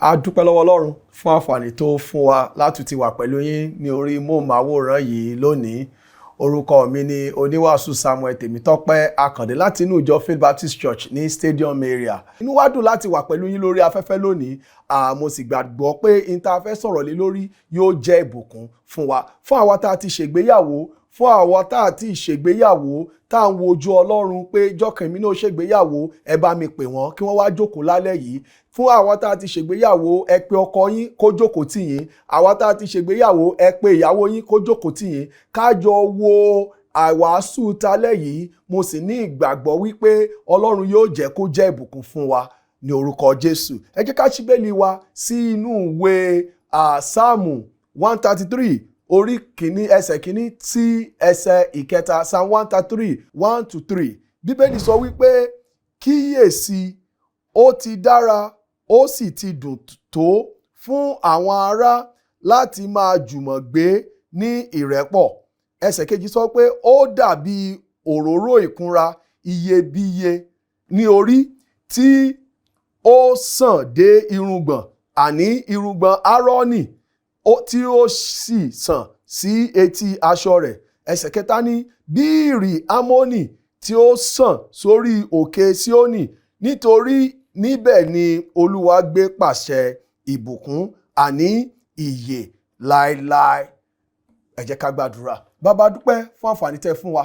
A dúpẹ́ lọ́wọ́ Ọlọ́run fún àǹfààní tó fún wa láti ti wà pẹ̀lú yín ní orí móhùnmáwòrán yìí lónìí. Orúkọ mi ni oníwàásù Samuel Tèmítọ́pẹ́ Àkàndé láti inú ìjọ Faith Baptist Church ní Stadium area. Inú wa dùn láti wà pẹ̀lú yín lórí afẹ́fẹ́ lónìí. Mo sì gbàgbọ́ pé n tá a fẹ́ sọ̀rọ̀ lé lórí yóò jẹ́ ìbùkún fún wa. Fún àwa tá a ti ṣègbéyàwó, fún àwa tá a ti ṣègbéyàwó, tá à ń wojú Ọlọ́run pé jọ́kàn mi náà ṣègbéyàwó, ẹ bá mi pè wọ́n kí wọ́n wá jókòó lálẹ́ yìí. Fún àwa tá a ti ṣègbéyàwó, ẹ pe ọkọ yín kó jókòó tì yín. Àwa tá a ti ṣègbéyàwó, ẹ pe ìyàwó yín kó jókòó tì yín. Ká jọ wo àwàásù talẹ́ yìí. Mo sì ní ìgbàgbọ́ wípé Ọlọ́run yóò jẹ́ kó jẹ́ ìbùkún fún wa ní orúkọ Jésù. Ẹ jẹ́ ká ṣí Bíbélì wa sí inú ìwé Sáàmù 133 orí kìíní ẹsẹ̀ kìíní sí ẹsẹ̀ ìkẹta. Psalm 133 1-3. Bíbélì sọ wípé kíyèsí ó ti dára ó sì ti dùn tó fún àwọn ará láti máa jùmọ̀ gbé ní ìrẹ́pọ̀. Ẹsẹ̀ kejì sọ pé ó dàbí òróró ìkunra iyebíye ní orí tí ó sàn dé irùngbọ̀n, àní irùngbọ̀n Áárónì tí ó sì sàn sí etí aṣọ rẹ̀. Ẹsẹ̀ kẹta ní bí ìrì Ámónì tí ó sàn sórí òkè Síónì, nítorí níbẹ̀ ni Olúwa gbé pàṣẹ ìbùkún, àní ìyè láéláé. Ẹ jẹ́ ká gbàdúrà. Bàbá, dúpẹ́ fún àǹfààní tẹ́ fún wa.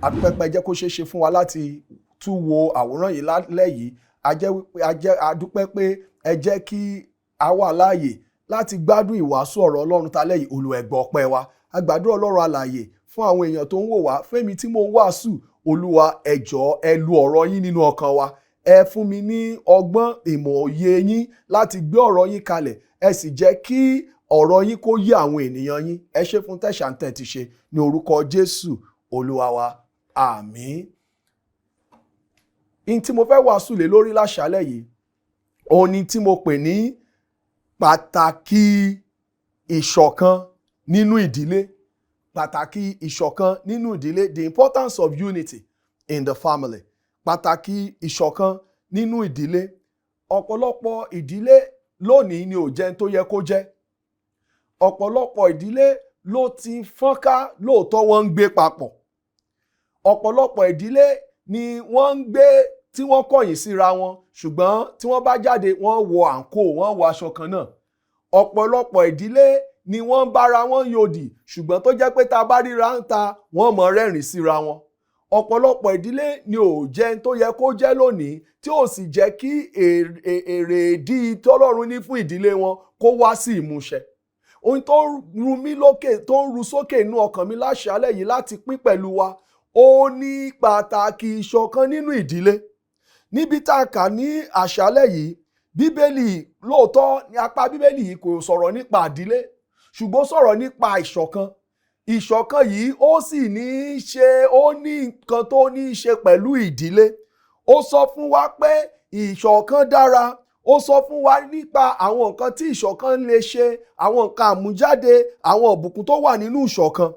A dúpẹ́ pé ẹ jẹ́ kó ṣeé ṣe fún wa láti tún wo àwòrán yìí lálẹ́ yìí. A dúpẹ́ pé ẹ jẹ́ kí a wà láàyè láti gbádùn ìwàásù ọ̀rọ̀ Ọlọ́run talẹ́ yìí. Olúwa ẹ gbọ́ ọpẹ́ wa. A gbàdúrà Ọlọ́run alààyè fún àwọn èèyàn tó ń wò wá, fẹ́mi tí mo ń wàásù. Olúwa ẹ jọ̀ọ́ ẹ lu ọ̀rọ̀ yín nínú ọkàn wa. Ẹ fún mi ní ọgbọ́n ìmọ̀ òye yín láti gbé ọ̀rọ̀ yín kalẹ̀. Ẹ sì jẹ́ kí ọ̀rọ̀ yín kó yé àwọn ènìyàn yín. Ẹ ṣé fún tẹ̀sàntẹ̀ ti ṣe ní orúkọ Jésù Olúwa wa. Àmín. In tí mo fẹ́ wàásù lé lórí láṣálẹ́ yìí, òun ni tí mo pè ní pàtàkì ìṣọ̀kan nínú ìdílé. Pàtàkì ìṣọ̀kan nínú ìdílé. The importance of unity in the family. Pàtàkì ìṣọ̀kan nínú ìdílé. Ọ̀pọ̀lọpọ̀ ìdílé lónìí ni ò jẹ́ tó yẹ kó jẹ́. Ọ̀pọ̀lọpọ̀ ìdílé ló ti fọ́nká, lóòótọ́ wọ́n ń gbé papọ̀. Ọ̀pọ̀lọpọ̀ ìdílé ni wọ́n ń gbé tí wọ́n kọ̀yìn síra wọn, ṣùgbọ́n tí wọ́n bá jáde wọ́n wọ àǹkó, wọ́n wọ aṣọ kan náà. Ọ̀pọ̀lọpọ̀ ìdílé ni wọ́n ń bára wọn yòdì, ṣùgbọ́n tó jẹ́ pé tá a bá ríra ń ta wọ́n mọ̀ rẹ́rìn síra wọn. Ọ̀pọ̀lọpọ̀ ìdílé ni ò jẹ́ tó yẹ kó jẹ́ lónìí, tí ò sì jẹ́ kí èrè ìdí tọ́lọ́run ní fún ìdílé wọn kó wá sí ìmúṣẹ. Ohun tó ru mí lókè, tó ń ru sókè inú ọkàn mi láṣálẹ́ yìí láti pín pẹ̀lú wa, ó ní pàtàkì ìṣọ̀kan nínú ìdílé. Níbi tá a kà ní àṣálẹ́ yìí, Bíbélì lóòótọ́ ní apá Bíbélì yìí kò sọ̀rọ̀ nípa ìdílé, ṣùgbọ́n sọ̀rọ̀ nípa ìṣọ̀kan. Ìṣọ̀kan yìí ó sì ní í ṣe, ó ní nǹkan tó ní í ṣe pẹ̀lú ìdílé. Ó sọ fún wa pé ìṣọ̀kan dára. Ó sọ fún wa nípa àwọn nǹkan tí ìṣọ̀kan lè ṣe, àwọn nǹkan àmújáde, àwọn ìbùkún tó wà nínú ìṣọ̀kan.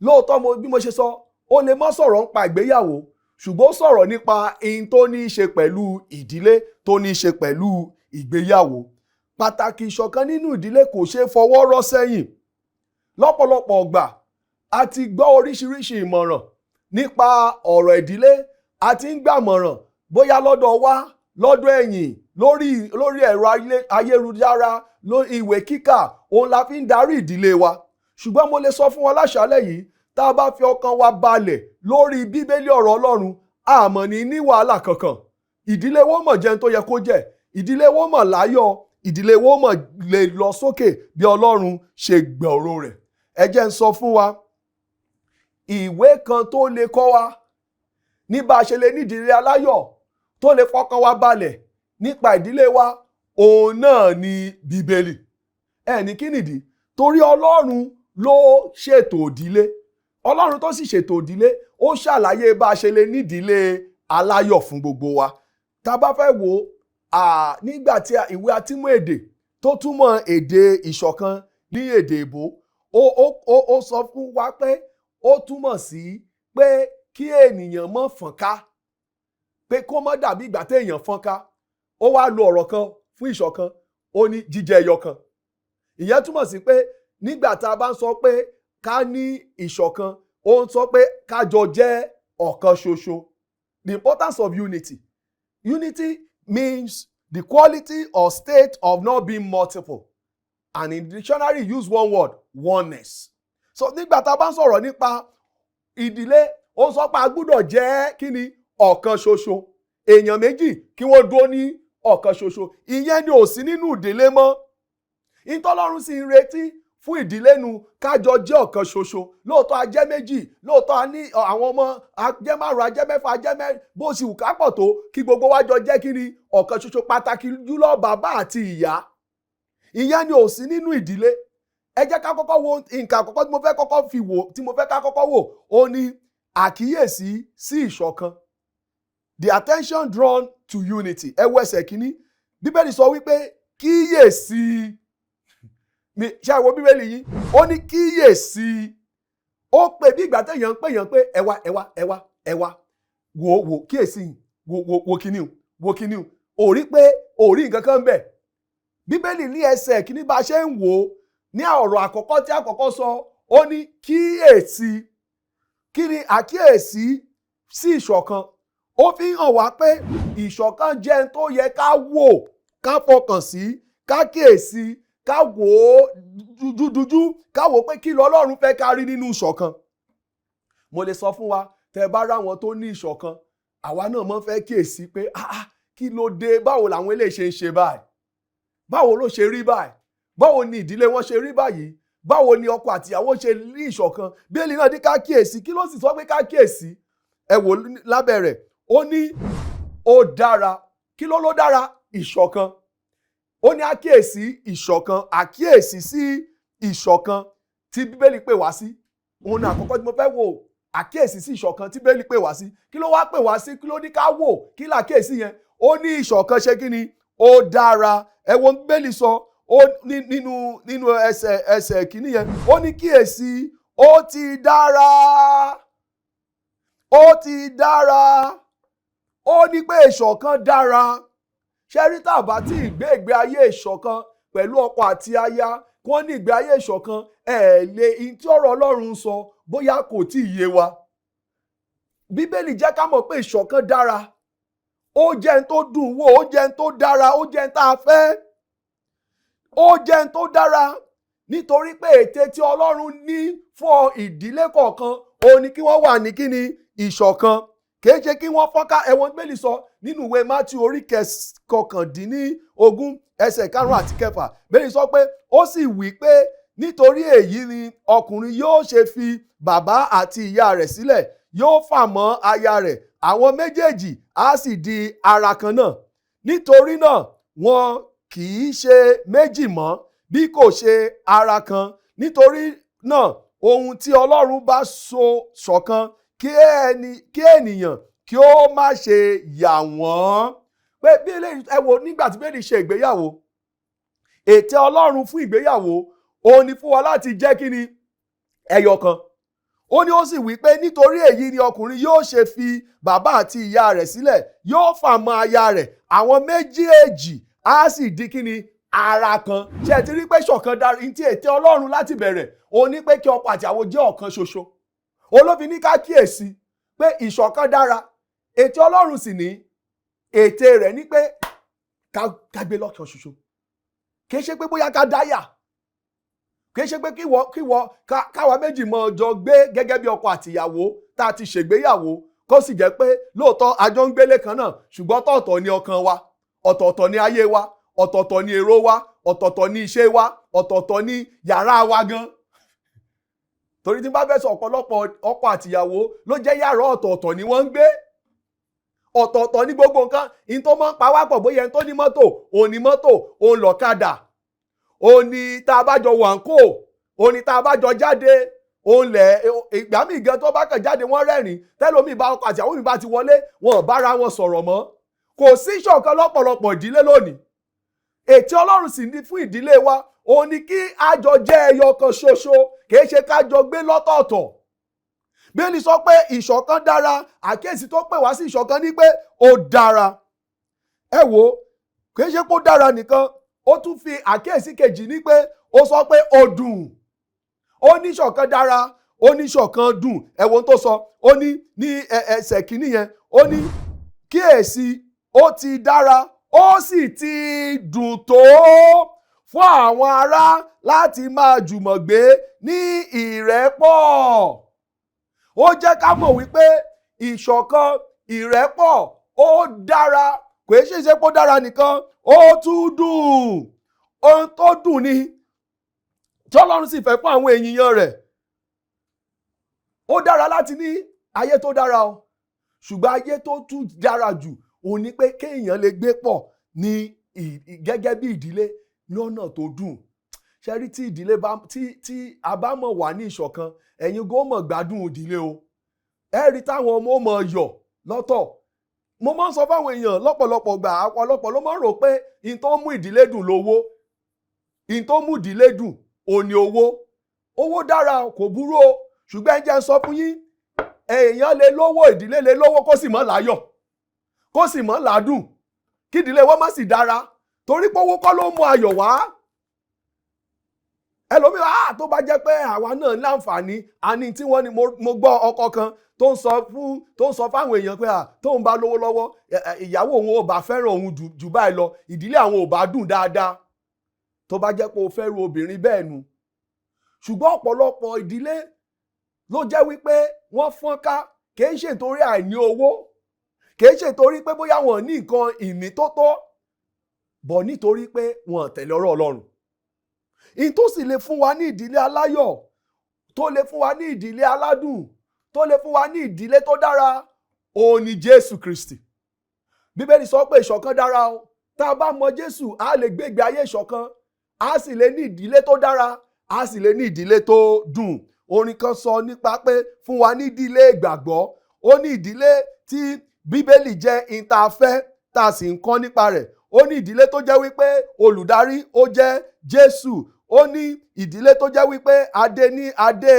Lóòótọ́ bí mo ṣe sọ, ó lè má sọ̀rọ̀ nípa ìgbéyàwó, ṣùgbọ́n ó sọ̀rọ̀ nípa ohun tó ní í ṣe pẹ̀lú ìdílé, tó ní í ṣe pẹ̀lú ìgbéyàwó. Pàtàkì ìṣọ̀kan nínú ìdílé kò ṣeé fọwọ́ rọ́ sẹ́yìn. Lọ́pọ̀lọpọ̀ ọgbà a ti gbọ́ oríṣiríṣi ìmọ̀ràn nípa ọ̀rọ̀ ìdílé. A ti ń gbàmọ̀ràn bóyá lọ́dọ̀ wa, lọ́dọ̀ ẹ̀yìn, lórí ẹ̀rọ ayélujára, ìwé kíkà, òun la fi ń darí ìdílé wa. Ṣùgbọ́n mo lè sọ fún wọn láṣálẹ́ yìí, tá a bá fi ọkàn wa balẹ̀ lórí Bíbélì ọ̀rọ̀ Ọlọ́run, àmọ́ ní wàhálà kankan. Ìdílé wo mọ̀ jẹun tó yẹ kó jẹ́. Ìdílé wo mọ̀ láyọ̀. Ìdílé wo mọ̀ lè lọ sókè bí Ọlọ́run ṣe gbọ̀rọ̀ rẹ̀. Ẹ jẹ́ n sọ fún wa, ìwé kan tó lè kọ́ wa ní bá a ṣe lè ní ìdílé aláyọ̀, tó lè fọkàn wa balẹ̀ nípa ìdílé wa, òun náà ni Bíbélì. Ní kí nìdí? Torí Ọlọ́run ló ṣètò ìdílé. Ọlọ́run tó sì ṣètò ìdílé, ó ṣàlàyé bá a ṣe lè ní ìdílé aláyọ̀ fún gbogbo wa. Tá a bá fẹ́ wò nígbà tí ìwé atúmọ̀ èdè tó túmọ̀ èdè ìṣọ̀kan ní èdè ìbò, ó sọ fún wa pé ó túmọ̀ sí pé kí ènìyàn má fọ́nká, pé kó má dàbí ìgbà téèyàn fọ́nká. Ó wá lo ọ̀rọ̀ kan fún ìṣọ̀kan. ó ní jíjẹ́ ẹyọ kan. Ìyẹn túmọ̀ sí pé nígbà tá a bá ń sọ pé ká ní ìṣọ̀kan, ó ń sọ pé ká jọ jẹ́ ọ̀kan ṣoṣo. The importance of unity. Unity means the quality or state of not being multiple. And in the dictionary, use one word, oneness. So nígbà tá a bá ń sọ̀rọ̀ nípa ìdílé, ó ń sọ pé a gbọ́dọ̀ jẹ́ kí ni ọ̀kan ṣoṣo. Èèyàn méjì kí wọ́n dúró ní ọ̀kan ṣoṣo. Ìyẹn ni ò sí nínú ìdílé mọ́. Ìtọ́lọ́run sì ń retí fún ìdílé nu kájọ jẹ́ ọ̀kan ṣoṣo. Lóòótọ́ a jẹ́ méjì, lóòótọ́ a ní àwọn ọmọ ajẹ́ márùn-ún, ajẹ́ mẹ́fà, ajẹ́ mẹ́rin, bó sì wù ká pọ̀ tó kí gbogbo wa jọ jẹ́ kí ni ọ̀kan ṣoṣo, pàtàkì jùlọ bàbá àti ìyá. Ìyẹn ni ò sí nínú ìdílé. Ẹ jẹ́ ká kọ́kọ́ wo nǹkan àkọ́kọ́ tí mo fẹ́ kọ́kọ́ fi wò, tí mo fẹ́ ká kọ́kọ́ wò, ó ní àkíyèsí sí ìṣọ̀kan. The attention drawn to unity. Ẹ wo ẹsẹ̀ kìíní. Bíbélì sọ wípé kíyèsí. Ṣé ẹ wo Bíbélì yìí? Ó ní kíyèsí. Ó pè bí ìgbà téèyàn ń pè yàn pé ẹ wá. Wò kíyèsí. Wo kíní o. Ò rí pé ò rí nǹkan kan bẹ̀. Bíbélì ní ẹsẹ̀ kìíní bá ṣe ń wò ó ní ọ̀rọ̀ àkọ́kọ́ tí àkọ́kọ́ sọ, ó ní kíyèsí. Kí ni àkíyèsí sí ìṣọ̀kan? Ó fi hàn wá pé ìṣọ̀kan jẹ́ ohun tó yẹ ká wò, ká fọkàn sí, ká kíyèsí, ká wò ó dúdúdú, ká wò pé kí l'Ọlọ́run fẹ́ ká rí nínú ìṣọ̀kan. Mo lè sọ fún wa, tẹ́ bá ráwọn tó ní ìṣọ̀kan, àwa náà máa ń fẹ́ kíyèsí pé kí ló dé, báwo làwọn eléyìí ṣe ń ṣe báyìí? Báwo ló ṣe rí báyìí? Báwo ni ìdílé wọn ṣe rí báyìí? Báwo ni ọkọ àtìyàwó ṣe ní ìṣọ̀kan? Bíbélì náà ní ká kíyèsí. Kí ló sì sọ pé ká kíyèsí? Ẹ wò lábẹ́ rẹ̀, ó ní ó dára. Kí ló dára? Ìṣọ̀kan. Ó ní àkíyèsí ìṣọ̀kan, àkíyèsí sí ìṣọ̀kan tí Bíbélì pè wá sí. Òun náà àkọ́kọ́ tí mo fẹ́ wò, àkíyèsí sí ìṣọ̀kan tí Bíbélì pè wá sí. Kí ló wá pè wá sí? Kí ló ní ká wò? Kí làkíyèsí yẹn? Ó ní ìṣọ̀kan ṣe kí ni? Ó dára. Ẹ wo Bíbélì sọ, ó nínú ẹsẹ̀ kìíní yẹn, ó ní kíyèsí, ó ti dára. Ó ti dára. Ó ní pé ìṣọ̀kan dára. Ṣé rí tàbá tí ìgbé ayé ìṣọ̀kan pẹ̀lú ọkọ àti aya, kí wọ́n ní ìgbé ayé ìṣọ̀kan, tí ọ̀rọ̀ Ọlọ́run sọ bóyá kò tí ì yé wa. Bíbélì jẹ́ ká mọ̀ pé ìṣọ̀kan dára. Ó jẹ́ ń tó dùn wò, ó jẹ́ ń tó dára, ó jẹ́ ń tá a fẹ́. Ó jẹ́ ń tó dára nítorí pé ète tí Ọlọ́run ní fún ìdílé kọ̀ọ̀kan, ó ní kí wọ́n wà ní kíni ìṣọ̀kan. Kìí ṣe kí wọ́n fọ́nká. Ẹ̀wọ̀n Bíbélì sọ nínú ìwé Mátíù orí kọkàndínlógún ẹsẹ̀ 5 àti 6. Bíbélì sọ pé ó sì wí pé nítorí èyí ni ọkùnrin yóò ṣe fi bàbá àti ìyá rẹ̀ sílẹ̀, yóò fà mọ́ aya rẹ̀, àwọn méjèèjì á sì di ara kan náà. Nítorí náà wọn kì í ṣe méjì mọ́ bí kò ṣe ara kan. Nítorí náà ohun tí Ọlọ́run bá so ṣọ̀kan, kí ènìyàn kí ó má ṣe yà wọ́n. Pé bí eléyìí, ẹ wo nígbà tí Bíbélì ṣe ìgbéyàwó, ète Ọlọ́run fún ìgbéyàwó, ó ní fún wa láti jẹ́ kí ni ẹyọ kan. Ó ní ó sì wí pé nítorí èyí ni ọkùnrin yóò ṣe fi bàbá àti ìyá rẹ̀ sílẹ̀, yóò fà mọ́ aya rẹ̀, àwọn méjèèjì á sì di kí ni ara kan. Ṣé ẹ ti rí pé ṣọ̀kan dára? Ní ti ète Ọlọ́run láti bẹ̀rẹ̀, ó ní pé kí ọkọ àti ìyàwó jẹ́ ọ̀kan ṣoṣo. Olófin ní ká kíyèsí pé ìṣọ̀kan dára. Ète Ọlọ́run sì ní ète rẹ̀ ní pé ká gbé lọ́kan ṣoṣo. Kìí ṣe pé bóyá ká dáyà. Kìí ṣe pé káwa méjì mọ jọ gbé gẹ́gẹ́ bí ọkọ àti ìyàwó tá a ti ṣègbéyàwó, kó sì jẹ́ pé lóòótọ́ a jọ ń gbélé kan náà, ṣùgbọ́n ọ̀tọ̀ọ̀tọ̀ ni ọkàn wa, ọ̀tọ̀ọ̀tọ̀ ni ayé wa, ọ̀tọ̀ọ̀tọ̀ ni èrò wa, ọ̀tọ̀ọ̀tọ̀ ni iṣẹ́ wa, ọ̀tọ̀ọ̀tọ̀ ni yàrá wa gan. Torí tí bá fẹ́ sọ ọ̀pọ̀lọpọ̀ ọkọ àtìyàwó ló jẹ́ yàrá ọ̀tọ̀ọ̀tọ̀ ni wọ́n ń gbé. Ọ̀tọ̀ọ̀tọ̀ ní gbogbo nǹkan. In tó máa ń pa wá pọ̀, bóyá ẹni tó ní mọ́tò, òun ní mọ́tò, òun lọ̀kadà, òun ní tá a bá jọ wà ń kó, òun ní tá a bá jọ jáde, òun lẹ̀ ìgbà míì gan tó bá kàn jáde wọ́n rẹ́rìn-ín, tẹ́lómi bá ọkọ àtìyàwó mi bá ti wọlé, wọn ò bára wọn sọ̀rọ̀ mọ́. Kò sí ìṣọ̀kan lọ́pọ̀lọpọ̀ ìdílé lónìí. Ète Ọlọ́run sì ní fún ìdílé wa, òun ní kí a jọ jẹ́ ẹyọ kan ṣoṣo, kìí ṣe ká jọ gbé lọ́tọ̀ọ̀tọ̀. Bíbélì sọ pé ìṣọ̀kan dára. Àkíyèsí tó pè wá sí ìṣọ̀kan ní pé ó dára. Ẹ wo, kìí ṣe pé ó dára nìkan, ó tún fi àkíyèsí kejì ní pé ó sọ pé ó dùn, ó ní ìṣọ̀kan dára, ó ní ìṣọ̀kan dùn. Ẹ̀wọ̀n tó sọ, ó ní ẹsẹ̀ kìíní yẹn, ó ní kíyèsí ó ti dára ó sì ti dùn tó fún àwọn ará láti máa jùmọ̀ gbé ní ìrẹ́pọ̀. Ó jẹ́ ká mọ̀ wípé ìṣọ̀kan, ìrẹ́pọ̀ ó dára, kò ṣe pé ó dára nìkan, ó tún dùn. Ohun tó dùn ni tí Ọlọ́run sì fẹ́ fún àwọn ènìyàn rẹ̀. Ó dára láti ní ayé tó dára o, ṣùgbọ́n ayé tó tún dára jù òun ni pé kéèyàn lè gbé pọ̀ ní gẹ́gẹ́ bí ìdílé lọ́nà tó dùn. Ṣé rí tí ìdílé tí a bá mọ̀ wà ní ìṣọ̀kan, ẹ̀yin gan mọ̀ gbádùn ìdílé o. Ẹ rí táwọn ọmọ mọ̀ yọ̀ lọ́tọ̀. Mo máa ń sọ fáwọn èèyàn lọ́pọ̀lọpọ̀ gbà, ọ̀pọ̀lọpọ̀ ló máa ń rò pé in tó mú ìdílé dùn lówó, in tó mú ìdílé dùn òun ni owó. Owó dára kò burú o, ṣùgbọ́n ẹ jẹ́ n sọ fún yín, èèyàn lè lówó, ìdílé lè lówó kó sì mọ́ láyọ̀, kó sì mọ́ ládùn, kí ìdílé wọn má sì dára, torí pé owó kọ́ ló mú ayọ̀ wá. Ẹlòmíràn tó bá jẹ́ pé àwa náà láǹfààní, àní tí wọ́n ní mo gbọ́ ọkọ kan tó ń sọ fáwọn èèyàn pé tóun bá lówó lọ́wọ́, ìyàwó òun ò bá fẹ́ràn òun jù báyìí lọ, ìdílé àwọn ò bá dùn dáadáa. Tó bá jẹ́ pé o fẹ́ ru obìnrin bẹ́ẹ̀ nu. Ṣùgbọ́n ọ̀pọ̀lọpọ̀ ìdílé ló jẹ́ wípé wọ́n fọ́nká, kìí ṣe torí àìní owó, kìí ṣe torí pé bóyá wọn ní nǹkan ìní tó tó, bọ̀ nítorí pé wọn tẹ̀lé ọ̀rọ̀ Ọlọ́run. In tó sì lè fún wa ní ìdílé aláyọ̀, tó lè fún wa ní ìdílé aládùn, tó lè fún wa ní ìdílé tó dára, òun ni Jésù Kristi. Bíbélì sọ pé ìṣọ̀kan dára o. Tá a bá mọ Jésù, a lè gbé ìgbé ayé ìṣọ̀kan, a sì lè ní ìdílé tó dára, a sì lè ní ìdílé tó dùn. Orin kan sọ nípa pé fún wa ní ìdílé ìgbàgbọ́. Ó ní ìdílé tí Bíbélì jẹ́ ìtafẹ́ tá a sì ń kọ́ nípa rẹ̀. Ó ní ìdílé tó jẹ́ wípé olùdarí ó jẹ́ Jésù. Ó ní ìdílé tó jẹ́ wípé adé ní adé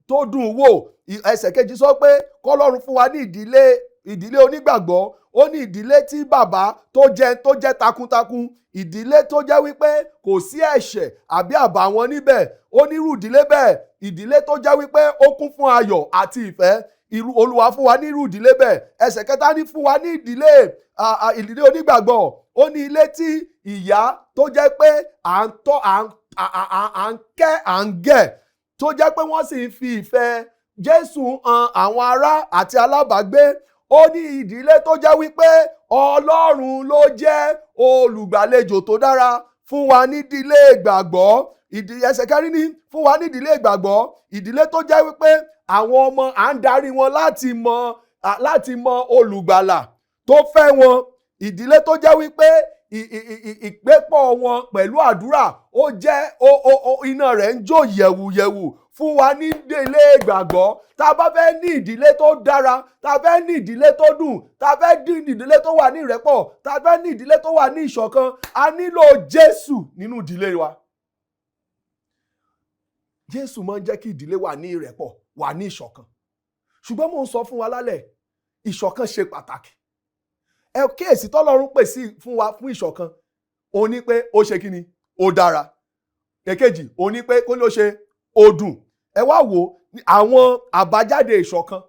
tó dùn wò. Ẹsẹ̀ kejì sọ pé kọ́lọ́run fún wa ní ìdílé onígbàgbọ́. Ó ní ìdílé tí bàbá tó jẹ́ takuntakun. Ìdílé tó jẹ́ wípé kò sí ẹ̀ṣẹ̀ àbí àbàwọ́n níbẹ̀. Ó ní irú ìdílé bẹ́ẹ̀. Ìdílé tó jẹ́ wípé ó kún fún ayọ̀ àti ìfẹ́. Olúwa fún wa ní irú ìdílé bẹ́ẹ̀. Ẹsẹ̀ kẹta ní fún wa ní ìdílé onígbàgbọ́. Ó ní ilé tí ìyá tó jẹ́ pé à ń tọ́, à ń kẹ́, à ń gẹ̀, tó jẹ́ pé wọ́n sì ń fi ìfẹ́ Jésù hàn àwọn ará àti alábàágbé. Ó ní ìdílé tó jẹ́ wípé Ọlọ́run ló jẹ́ olùgbàlejò tó dára. Fún wa ní ìdílé ìgbàgbọ́. Ẹsẹ̀ kẹrin ní fún wa ní ìdílé ìgbàgbọ́. Ìdílé tó jẹ́ wípé àwọn ọmọ à ń darí wọn láti mọ olùgbàlà tó fẹ́ wọn. Ìdílé tó jẹ́ wípé ìpépọ̀ wọn pẹ̀lú àdúrà ó jẹ́ iná rẹ̀ ń jó yẹ̀wùyẹ̀wù. Fún wa ní ìdílé ìgbàgbọ́. Tá a bá fẹ́ ní ìdílé tó dára, tá a fẹ́ ní ìdílé tó dùn, tá a fẹ́ ní ìdílé tó wà ní ìrẹ́pọ̀, tá a fẹ́ ní ìdílé tó wà ní ìṣọ̀kan, a nílò Jésù nínú ìdílé wa. Jésù máa ń jẹ́ kí ìdílé wà ní ìrẹ́pọ̀, wà ní ìṣọ̀kan. Ṣùgbọ́n mo ń sọ fún wa lálẹ́, ìṣọ̀kan ṣe pàtàkì. Ẹ kíyèsí tọ́lọ́run pè sí fún wa fún ìṣọ̀kan. Ó ní pé ó ṣe kíni? Ó dára. Èkejì, ó ní pé kó ló ṣe? Ó dùn. Ẹ wá wò àwọn àbájáde ìṣọ̀kan.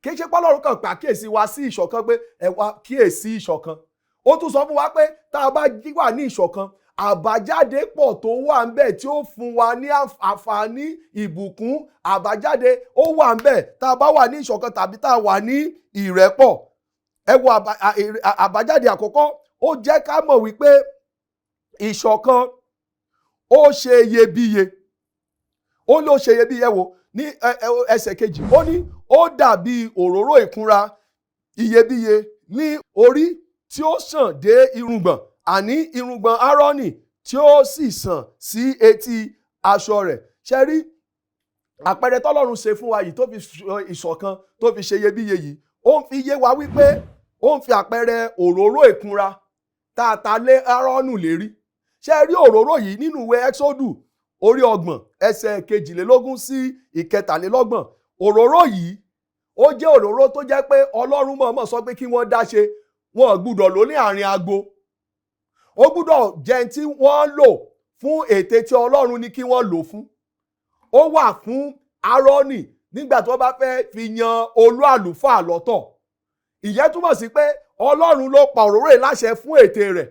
Kì í ṣe pé Ọlọ́run kàn pàkíyèsí wa sí ìṣọ̀kan pé ẹ wá kíyèsí ìṣọ̀kan. Ó tún sọ fún wa pé tá a bá wà ní ìṣọ̀kan, àbájáde pọ̀ tó wà ńbẹ̀ tí ó fún wa ní àǹfààní ìbùkún. Àbájáde ó wà ńbẹ̀ tá a bá wà ní ìṣọ̀kan tàbí tá a wà ní ìrẹ́pọ̀. Ẹ wo àbájáde àkọ́kọ́, ó jẹ́ ká mọ̀ wípé ìṣọ̀kan ó ṣe iyebíye. Ó ló ṣe iyebíye wò ní ẹsẹ̀ kejì. Ó ní ó dàbí òróró ìkunra iyebíye ní orí tí ó sàn dé irùngbọ̀n, àní irùngbọ̀n Áárónì tí ó sì sàn sí etí aṣọ rẹ̀. Ṣé rí àpẹẹrẹ tọ́lọ́run ṣe fún wa yìí tó fi ìṣọ̀kan tó fi ṣe iyebíye yìí? Ó ń fi yé wa wípé ó ń fi àpẹẹrẹ òróró ìkunra tá a ta lé Áárónì lérí. Ṣé rí òróró yìí nínú ìwé Ẹ́xódù orí 30 ẹsẹ̀ 22 sí 23. Òróró yìí ó jẹ́ òróró tó jẹ́ pé Ọlọ́run mọ̀ọ́mọ̀ sọ pé kí wọ́n dá ṣe, wọn ò gbúdọ̀ lò ní àárín agbo. ó gbúdọ̀ jẹ́ tí wọ́n lò fún ète tí Ọlọ́run ní kí wọ́n lò fún. Ó wà fún Áárónì nígbà tí wọ́n bá fẹ́ fi yan olú àlùfáà lọ́tọ̀. Ìyẹn túmọ̀ sí pé Ọlọ́run ló pa òróró yìí láṣẹ fún ète rẹ̀.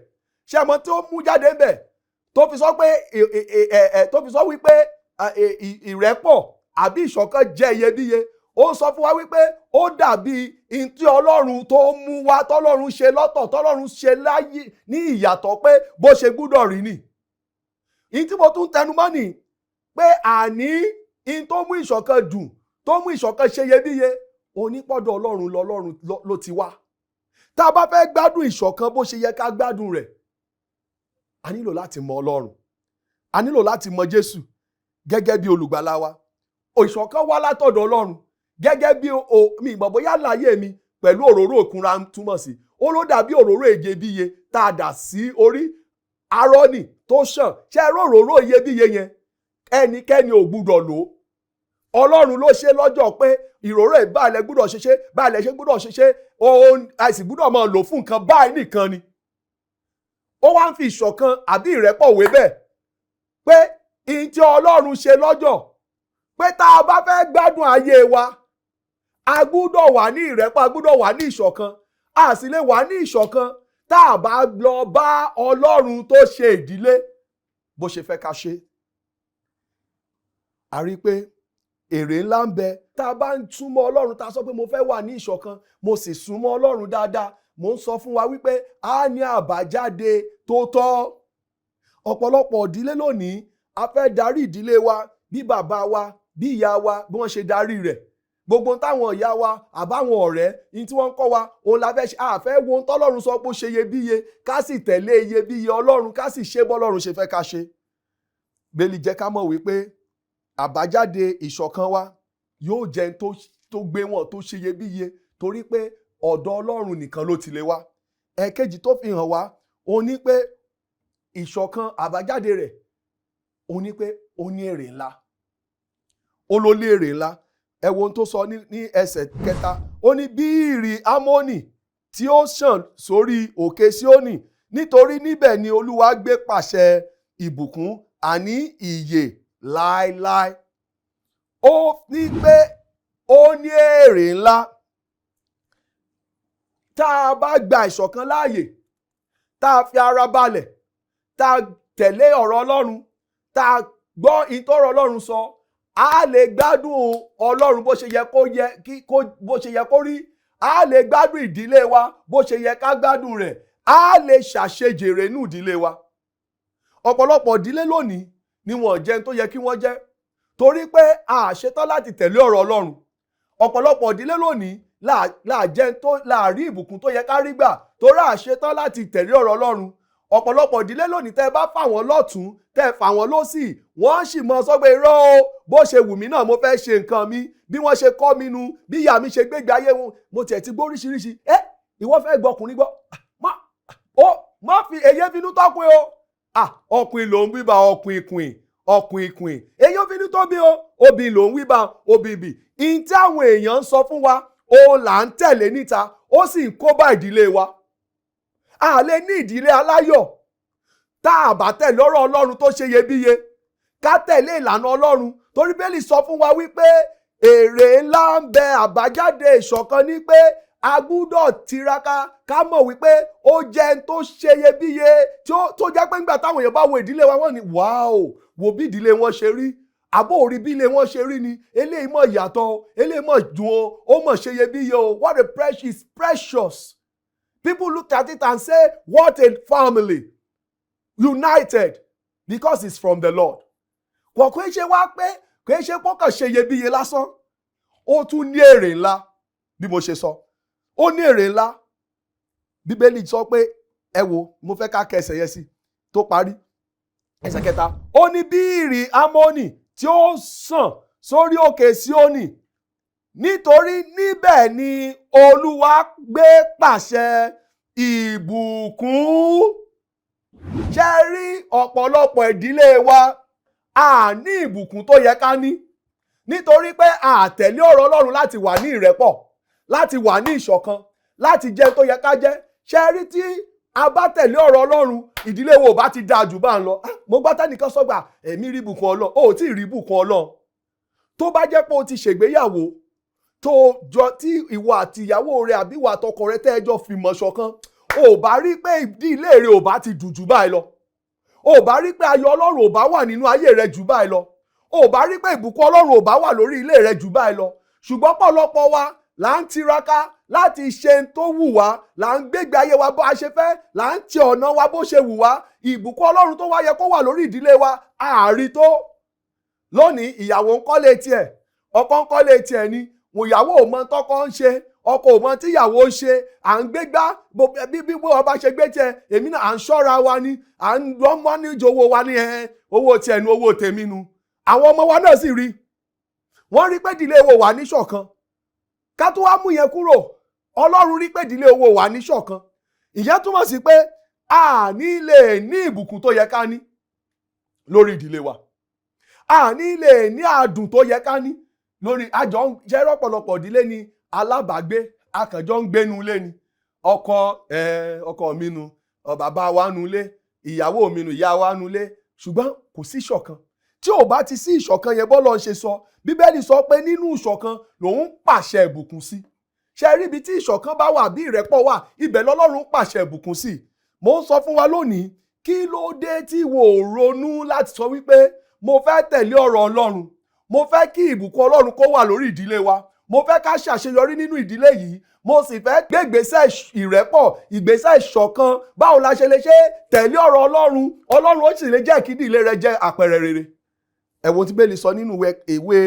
Ṣé ẹ mọ̀ tí ó mú jáde ńbẹ̀ tó fi sọ wípé ìrẹ́pọ̀ àbí ìṣọ̀kan jẹ́ iyebíye. Ó sọ fún wa wípé ó dàbí tí Ọlọ́run tó mú wá, tọ́lọ́run ṣe lọ́tọ̀, tọ́lọ́run ṣe láyé ní ìyàtọ̀ pé bó ṣe gbúdọ̀ rí ni. Ìyí tí mo tún tẹnumọ́ nì pé àní in tó mú ìṣọ̀kan dùn, tó mú ìṣọ̀kan ṣe iyebíye, onípọ̀dọ̀ Ọlọ́run ló ti wá. Tá a bá fẹ́ gbádùn ìṣọ̀kan bó ṣe yẹ ká gbádùn rẹ̀, a nílò láti mọ Ọlọ́run. A nílò láti mọ Jésù gẹ́gẹ́ bí olùgbàlà wa. Ìṣọ̀kan wá látọ̀dọ̀ Ọlọ́run gẹ́gẹ́ bí mi ìmọ̀ bóyá láyé mi pẹ̀lú òróró ìkunra túmọ̀ sí. Ó ló dàbí òróró iyebíye tá a dà sí orí Áárónì tó ṣàn. Ṣé ẹ rí òróró iyebíye yẹn? Ẹnikẹ́ni ò gbúdọ̀ lò ó. Ọlọ́run ló ṣe lọ́jọ́ pé ìróró ìbáàlẹ̀ gbúdọ̀ ṣeṣe, báàlẹ̀ ṣe gbúdọ̀ ṣeṣe, àìsí gbúdọ̀ máa lò fún nǹkan báyìí nìkan ni. Ó wá ń fi ìṣọ̀kan àbí ìrẹ́pọ̀ wé bẹ́ẹ̀ pé ìyìn tí Ọlọ́run ṣe lọ́jọ́ pé tá a bá fẹ́ gbádùn ayé wa, a gbúdọ̀ wà ní ìrẹ́pọ̀, a gbúdọ̀ wà ní ìṣọ̀kan. A sì lè wà ní ìṣọ̀kan tá a bá lọ bá Ọlọ́run tó ṣe ìdílé bó ṣe fẹ́ ká ṣe. A rí pé èrè ńlá ń bẹ tá a bá ń súnmọ́ Ọlọ́run, tá a sọ pé mo fẹ́ wà ní ìṣọ̀kan, mo sì súnmọ́ Ọlọ́run dáadáa. Mo ń sọ fún wa wípé a ní àbájáde tó tọ́. Ọ̀pọ̀lọpọ̀ ìdílé lónìí, a fẹ́ darí ìdílé wa bí bàbá wa, bí ìyá wa, bí wọ́n ṣe darí rẹ̀. Gbogbo táwọn ìyá wa àbáwọn ọ̀rẹ́ ní tí wọ́n ń kọ́ wa, òun la fẹ́ ṣe. A fẹ́ wo ohun tọ́lọ́run sọ pé ó ṣe iyebíye, ká sì tẹ̀lé iyebíye Ọlọ́run, ká sì ṣe bọ́lọ́run ṣe fẹ́ ká ṣe. Bẹ́ẹ̀ni jẹ́ ká mọ̀ wípé àbájáde ìṣọ̀kan wa yóò jẹ́ tó gbé wọn, tó ṣe iyebíye, torí pé ọ̀dọ̀ Ọlọ́run nìkan ló ti lè wá. Ẹ̀kejì tó fi hàn wá, ó ní pé ìṣọ̀kan àbájáde rẹ̀, ó ní pé ó ní èrè ńlá. Ó ló lé èrè ńlá. Ẹ wo ohun tó sọ ní ẹsẹ̀ kẹta. Ó ní bí ìrì Ámónì tí ó ṣàn sórí òkè Síónì, nítorí níbẹ̀ ni Olúwa gbé pàṣẹ ìbùkún, àní ìyè láéláé. Ó ní pé ó ní èrè ńlá. Tá a bá gba ìṣọ̀kan láàyè, tá a fi ara balẹ̀, tá a tẹ̀lé ọ̀rọ̀ Ọlọ́run, tá a gbọ́ ìtọ́rọ̀ Ọlọ́run sọ, a lè gbádùn Ọlọ́run bó ṣe yẹ kó rí. A lè gbádùn ìdílé wa bó ṣe yẹ ká gbádùn rẹ̀. A lè ṣàṣejèrè nínú ìdílé wa. Ọ̀pọ̀lọpọ̀ ìdílé lónìí ni wọ́n jẹ́ tó yẹ kí wọ́n jẹ́, torí pé a ṣetán láti tẹ̀lé ọ̀rọ̀ Ọlọ́run. Ọ̀pọ̀lọpọ̀ ìdílé lónìí láàrí ìbùkún tó yẹ ká rí gbà, torí a ṣetán láti tẹ̀lé ọ̀rọ̀ Ọlọ́run. Ọ̀pọ̀lọpọ̀ ìdílé lónìí tẹ́ bá fà wọ́n lọ́tún, tẹ́ fà wọ́n lósì, wọ́n sì mọ sọ pé irọ́ o, bó ṣe wù mí náà mo fẹ́ ṣe nǹkan mi, bí wọ́n ṣe kọ́ mi nu, bí ìyá mi ṣe gbégbé ayé wọn, mo tiẹ̀ ti gbọ́ oríṣiríṣi. Ìwọ fẹ́ gbọ́ ọkùnrin gbọ́, má fi èyí finú tọ́kùn o. Ọkùnrin ló ń wíbà ọkùnrin. Èyí ò finú tó bí o, obìnrin ló ń wíbà obìbì. Ìyìn tí àwọn èèyàn ń sọ fún wa, òun là ń tẹ̀lé níta, ó sì ń kó bá ìdílé wa. A lè ní ìdílé aláyọ̀ tá a bá tẹ̀lé ọ̀rọ̀ Ọlọ́run tó ṣe iyebíye, ká tẹ̀lé ìlànà Ọlọ́run. Torí Bíbélì sọ fún wa wípé èrè ńlá ń bẹ, àbájáde ìṣọ̀kan ní pé a gbúdọ̀ tiraka ká mọ̀ wípé ó jẹ́ tó ṣe iyebíye tó jẹ́ pé nígbà táwọn èèyàn bá wo ìdílé wa, wọ́n ní wáò, wo bí ìdílé wọn ṣe rí. Àbó orí bí ilé wọn ṣe rí ni, eléyìí mọ̀ yàtọ̀, eléyìí mọ̀ dùn o, ó mọ̀ ṣe iyebíye o. What a precious, precious. People look at it and say, what a family. United. Because it's from the Lord. Kò ṣe wá pé, kò ṣe pọ́kàn ṣe iyebíye lásán. Ó tún ní èrè ńlá, bí mo ṣe sọ. Ó ní èrè ńlá. Bíbélì sọ pé, ẹ wo, mo fẹ́ ká kẹsẹ̀ yẹn sí, tó parí. Ẹsẹ̀ kẹta. Ó ní bí ìrì Ámónì tí ó sàn sórí òkè Síónì, nítorí níbẹ̀ ni Olúwa gbé pàṣẹ ìbùkún. Ṣé rí ọ̀pọ̀lọpọ̀ ìdílé wa, a ní ìbùkún tó yẹ ká ní, nítorí pé a tẹ̀lé ọ̀rọ̀ Ọlọ́run láti wà ní ìrẹ́pọ̀, láti wà ní ìṣọ̀kan, láti jẹ́ tó yẹ ká jẹ́. Ṣé rí tí a bá tẹ̀lé ọ̀rọ̀ Ọlọ́run ìdílé wo bá ti dáa jù bá ń lọ. Mo gbọ́ tẹ́nìkan sọ́gbà èmi rí ìbùkún Ọlọ́run, ó tí ì rí ìbùkún Ọlọ́run. Tó bá jẹ́ pé o ti ṣègbéyàwó tó jọ tí ìwọ àti ìyàwó rẹ àbí ìwọ àtọkọ rẹ tẹ́ ẹ jọ fìmọ̀ ṣọ̀kan, ò bá rí pé ìdílé rẹ ò bá ti dùn jù báyìí lọ, ò bá rí pé ayọ̀ Ọlọ́run ò bá wà nínú ayé rẹ jù báyìí lọ, ò bá rí pé ìbùkún Ọlọ́run ò bá wà lórí ilé rẹ jù báyìí lọ. Ṣùgbọ́n pọ̀lọpọ̀ wa là ń tiraka láti ṣe tó wù wá, là ń gbégbé ayé wa bó a ṣe fẹ́, là ń ti ọ̀nà wa bó ṣe wù wá. Ìbùkún Ọlọ́run tó wá yẹ kó wà lórí ìdílé wa àárí tó. Lónìí ìyàwó ń kọ́lé tiẹ̀, ọkọ ń kọ́lé tiẹ̀ ni, ìyàwó ò mọ tọ́kọ ń ṣe, ọkọ ò mọ tíyàwó ń ṣe. À ń gbégbá bí ọba ṣe gbé tiẹ̀, èmi náà à ń ṣọ́ra wa ni, à ń lọ́ mọ́ níjọ owó wa ní owó tiẹ̀ nu owó tèmi nu. Àwọn ọmọ wa náà sì rí, wọ́n rí pé ìdílé wo wà ní ṣọ̀kan. Ká tó wá mú yẹn kúrò, Ọlọ́run rí pé ìdílé owó wà ní ṣọ̀kan. Ìyẹn túmọ̀ sí pé a ní lè ní ìbùkún tó yẹ ká ní lórí ìdílé wa. A ní lè ní àdùn tó yẹ ká ní lórí àjọ jẹ́ rọ́pọ̀lọpọ̀ ìdílé ni alábàágbé, akànjọ ń gbénu ilé ni. Ọkọ mi nu, bàbá wa nu ilé, ìyàwó mi nu, ìyá wa nu ilé. Ṣùgbọ́n kò sí ìṣọ̀kan. Tí ò bá ti sí ìṣọ̀kan yẹn bọ́lọ́run ṣe sọ, Bíbélì sọ pé nínú ìṣọ̀kan lòun pàṣẹ ìbùkún sí. Ṣé rí ibi tí ìṣọ̀kan bá wà bí ìrẹ́pọ̀ wà, ibẹ̀ lọ́lọ́run pàṣẹ ìbùkún sí. Mo ń sọ fún wa lónìí, kí ló dé tí wò ó ronú láti sọ wípé mo fẹ́ tẹ̀lé ọ̀rọ̀ Ọlọ́run, mo fẹ́ kí ìbùkún Ọlọ́run kó wà lórí ìdílé wa, mo fẹ́ ká ṣàṣeyọrí nínú ìdílé yìí, mo sì fẹ́ gbé ìgbésẹ̀ ìrẹ́pọ̀, ìgbésẹ̀ ìṣọ̀kan. Báwo la ṣe lè ṣe? Tẹ̀lé ọ̀rọ̀ Ọlọ́run. Ọlọ́run ó sì lè jẹ́ kí ìdílé rẹ jẹ́ àpẹẹrẹ rere. Ẹ wo tí Bíbélì sọ nínú ìwé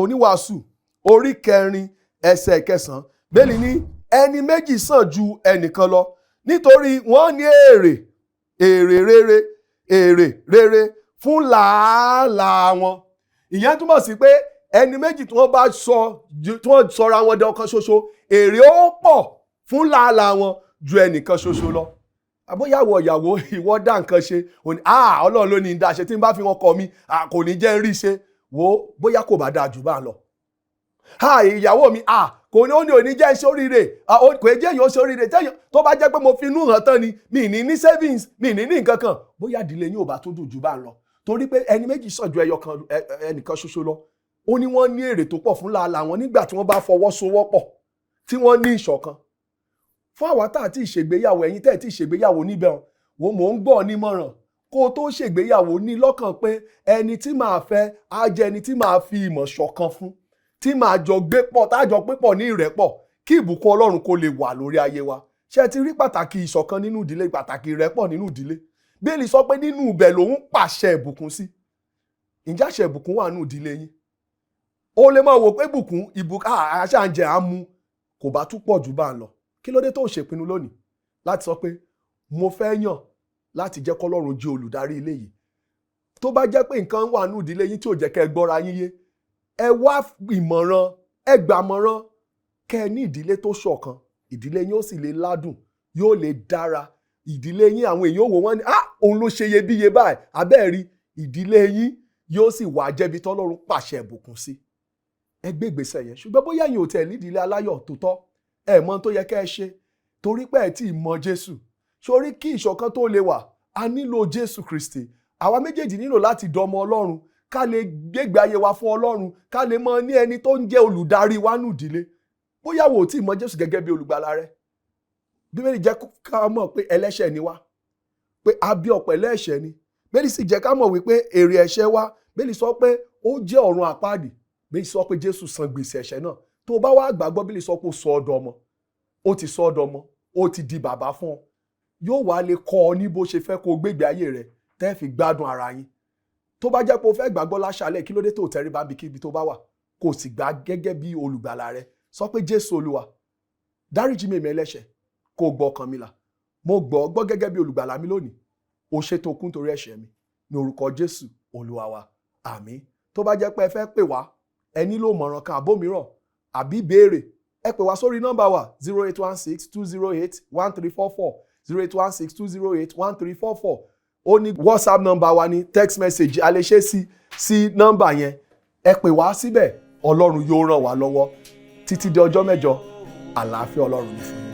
Oníwàásù orí 4 ẹsẹ̀ 9. Bíbélì ní ẹni méjì sàn ju ẹnìkan lọ, nítorí wọ́n ní èrè rere fún làálàá wọn. Ìyẹn túmọ̀ sí pé ẹni méjì tí wọ́n bá sọra wọn dán ọ̀kan ṣoṣo, èrè ó pọ̀ fún làálàá wọn ju ẹnìkan ṣoṣo lọ. Àbóyàwó ìyàwó ìwọ dá nǹkan ṣe, Ọlọ́run ló ní í dá ṣe, tí n bá fi wọn kọ mi kò ní jẹ́ ń rí ṣe. Wo bóyá kò bá dáa jù bá lọ. Ìyàwó mi kò ní òní jẹ́ ṣe oríire, kò jẹ́ èèyàn ṣe oríire tó bá jẹ́ pé mo fi inú hàn tán ni, mi ní savings, mi ní nǹkan kan. Bóyá ìdílé yín ò bá tó dùn jù bá lọ, torí pé ẹni méjì sàn ju ẹnìkan ṣoṣo lọ. Ó ní wọ́n ní èrè tó pọ̀ fún làálàá wọn nígbà tí wọ́n bá fọwọ́sowọ́pọ̀, tí wọ́n ní ìṣọ̀kan. Fún àwa tá àti ìṣègbéyàwó, ẹ̀yin tẹ́ ẹ̀ tí ìṣègbéyàwó níbẹ̀ wo mò ń gbọ́ nímọ̀ràn, kó o tó ṣègbéyàwó ní lọ́kàn pé ẹni tí màá fẹ́ á jẹ́ ẹni tí màá fi ìmọ̀ ṣọ̀kan fún, tí màá jọ gbé pọ̀, tájọ pé pọ̀ ní ìrẹ́pọ̀, kí ìbùkún Ọlọ́run kó lè wà lórí ayé wa. Ṣé ti rí pàtàkì ìṣọ̀kan nínú ìdílé, pàtàkì ìrẹ́pọ̀ nínú ìdílé? Bíbélì sọ pé nínú ibẹ̀ lòun pàṣẹ ìbùkún sí. Ǹjẹ́ àṣẹ ìbùkún wà nínú ìdílé yín? O lè máa wò pé ìbùkún àṣà ń jẹ àmú kò bá tún pọ̀ jù bá ń lọ. Kí ló dé tó ṣèpinnu lónìí láti sọ pé mo fẹ́ yàn láti jẹ́ k'Ọlọ́run jẹ́ olùdarí ilé yìí? Tó bá jẹ́ pé nǹkan wà nínú ìdílé yín tí ò jẹ́ kẹ́ ẹ gbọ́ra yín yé, ẹ wá ìmọ̀ràn, ẹ gbàmọ̀ràn, kẹ́ ẹ ní ìdílé tó ṣọ̀kan. Ìdílé yín ó sì lè ládùn, yóò lè dára. Ìdílé yín àwọn èèyàn wò wọ́n ní òun ló ṣe iyebíye báyìí, abẹ́ẹ̀rí. Ìdílé yín yóò sì wà jẹ́bi tọ́lọ́run pàṣẹ ìbùkún sí. Ẹ gbé ìgbésẹ̀ yẹn. Ṣùgbọ́n bóyá ẹ̀yin ò tẹ̀ nídìílé aláyọ̀ tó tọ́, ẹ mọ̀ tó yẹ kẹ́ ẹ ṣe, torí pé ẹ tí ì mọ Jésù. Sórí kí ìṣọ̀kan tó lè wà, a nílò Jésù Kristi. Àwa méjèèjì nílò láti dọmọ Ọlọ́run, ká lè gbégbé ayé wa fún Ọlọ́run, ká lè mọ ní ẹni tó ń jẹ́ olùdarí wa nù ìdílé. Bóyá wò ó tí ì mọ Jésù gẹ́gẹ́ bí olùgbàlà rẹ. Bíbélì jẹ́ ká mọ̀ pé ẹlẹ́ṣẹ̀ ni wá, pé a bí ọ pẹ̀lú ẹ̀ṣẹ̀ ni. Bíbélì sì jẹ́ ká mọ̀ wípé èrè ẹ̀ṣẹ̀ wa, Bíbélì sọ pé ó jẹ́ ọ̀run àpáàdì. Bíbélì sọ pé Jésù san gbèsè ẹ̀ṣẹ̀ náà. Tó o bá wá gbàgbọ́, Bíbélì sọ pé ó sọ ọ́ dọmọ, ó ti sọ ọ́ dọmọ, ó ti di bàbá fún ọ. Yóò wá lè kọ́ ọ ní bó ṣe fẹ́ kó o gbégbé ayé rẹ tẹ́ fi gbádùn ara yín. Tó bá jẹ́ pé o fẹ́ gbàgbọ́ láṣálẹ̀, kí ló dé tó tẹríba níbikíbi tó bá wà, kò sì gbà gẹ́gẹ́ bí olùgbàlà rẹ. Sọ pé Jésù Olúwa, dáríjì mi èmi ẹlẹ́ṣẹ̀, kó o gbọ́ ọkàn mi là. Mo gbọ́ gẹ́gẹ́ bí olùgbàlà mi lónìí. O ṣe tó kú nítorí ẹ̀ṣẹ̀ mi. Ní orúkọ Jésù Olúwa wa. Àmín. Tó bá jẹ́ pé ẹ fẹ́ pè wá, ẹ nílò ìmọ̀ràn kan àbómìíràn àbí béèrè, ẹ pè wá sórí nọ́mbà wa 0816-208-1344 0816-208-1344. Ó ní WhatsApp nọ́mbà wa ní text message a lè ṣe sí nọ́mbà yẹn. Ẹ pè wá síbẹ̀, Ọlọ́run yóò ràn wá lọ́wọ́. Títí di ọjọ́ mẹ́jọ, àlàáfíà Ọlọ́run ní fún yín.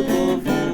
ògo fún